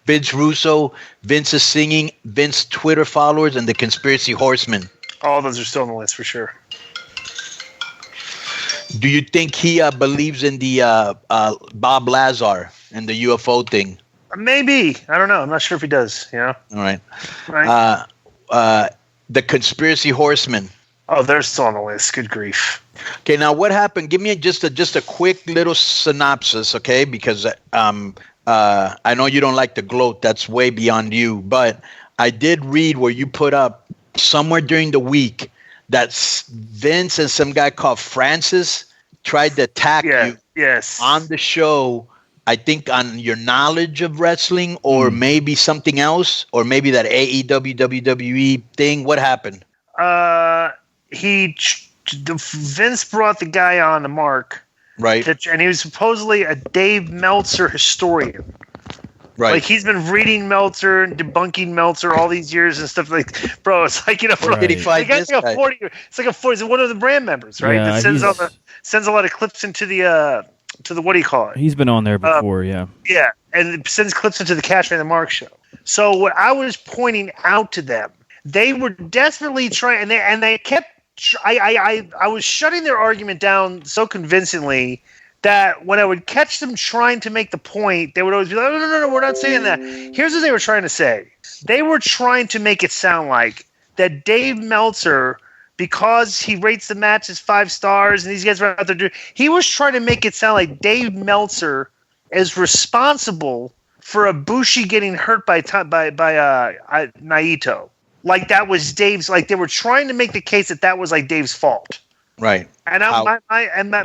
Vince Russo, Vince's singing, Vince Twitter followers, and the conspiracy horsemen. All those are still on the list for sure. Do you think he believes in the Bob Lazar and the UFO thing? Maybe. I don't know. I'm not sure if he does. You know. All right. The conspiracy horsemen. Oh, they're still on the list. Good grief. Okay, now what happened? Give me just a quick little synopsis, okay? Because I know you don't like to gloat. That's way beyond you. But I did read where you put up somewhere during the week that Vince and some guy called Francis tried to attack you on the show. I think on your knowledge of wrestling, or maybe something else, or maybe that AEW WWE thing. What happened? Vince brought the guy on to Mark, right? And he was supposedly a Dave Meltzer historian. Right. Like he's been reading Meltzer and debunking Meltzer all these years and stuff. Like, bro, it's like, you know, did he fight this guy? It's like a 40. He's one of the brand members, right? Yeah, that sends a lot of clips into the what do you call it? He's been on there before, yeah. Yeah, and it sends clips into the Cash Man and Mark show. So what I was pointing out to them, they were desperately trying, and they kept. I was shutting their argument down so convincingly that when I would catch them trying to make the point, they would always be like, no, we're not saying that. Here's what they were trying to say. They were trying to make it sound like that Dave Meltzer, because he rates the matches 5 stars and these guys are out there he was trying to make it sound like Dave Meltzer is responsible for Ibushi getting hurt by Naito. Like that was Dave's, like they were trying to make the case that was like Dave's fault. Right. And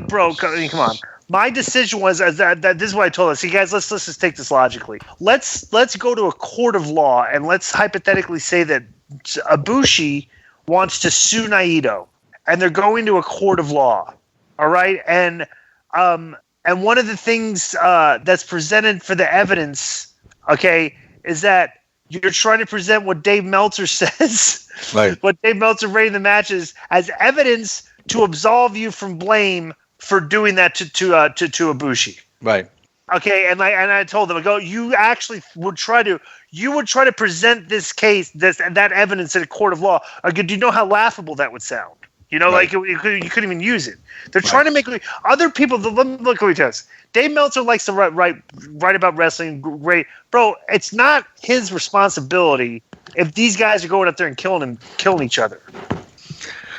bro, I mean, come on. My decision was that this is what I told us. See, guys, let's just take this logically. Let's go to a court of law and let's hypothetically say that Ibushi wants to sue Naito, and they're going to a court of law. All right, and one of the things that's presented for the evidence, okay, is that you're trying to present what Dave Meltzer says, right? What Dave Meltzer rated the matches as evidence to absolve you from blame for doing that to Ibushi. Right. Okay, and I told them, I go, you actually would try to present this case, that evidence in a court of law. Do you know how laughable that would sound? You know, right. Like you couldn't even use it. They're trying to make other people. Look what he does. Dave Meltzer likes to write about wrestling. Great, bro. It's not his responsibility if these guys are going up there and killing each other.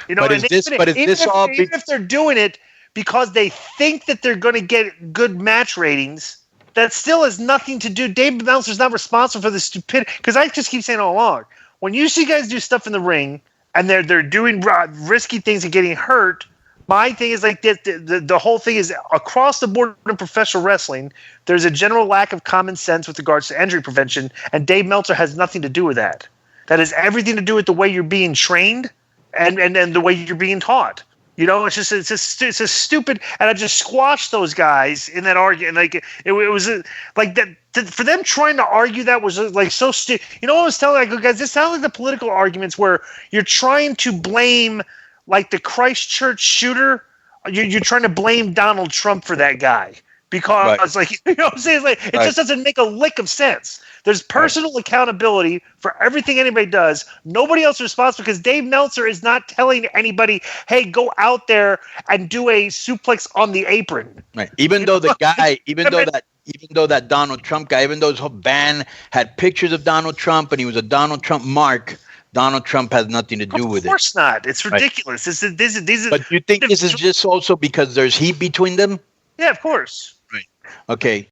You know, even if they're doing it because they think that they're going to get good match ratings, that still has nothing to do. Dave Meltzer's not responsible for the stupidity. Because I just keep saying all along, when you see guys do stuff in the ring and they're doing risky things and getting hurt, my thing is like this, the whole thing is across the board in professional wrestling, there's a general lack of common sense with regards to injury prevention, and Dave Meltzer has nothing to do with that. That has everything to do with the way you're being trained and the way you're being taught. You know, it's just stupid, and I just squashed those guys in that argument. Like it was like that for them trying to argue that was like so stupid. You know what I was telling? I go, guys, this sounds like the political arguments where you're trying to blame like the Christchurch shooter. You're trying to blame Donald Trump for that guy because, like, you know what I'm saying? It's like it just doesn't make a lick of sense. There's personal accountability for everything anybody does. Nobody else is responsible because Dave Meltzer is not telling anybody, hey, go out there and do a suplex on the apron. Right. Even though that Donald Trump guy, even though his whole band had pictures of Donald Trump and he was a Donald Trump mark, Donald Trump has nothing to do with it. Of course not. It's ridiculous. Right. But you think this is just also because there's heat between them? Yeah, of course. Right. Okay.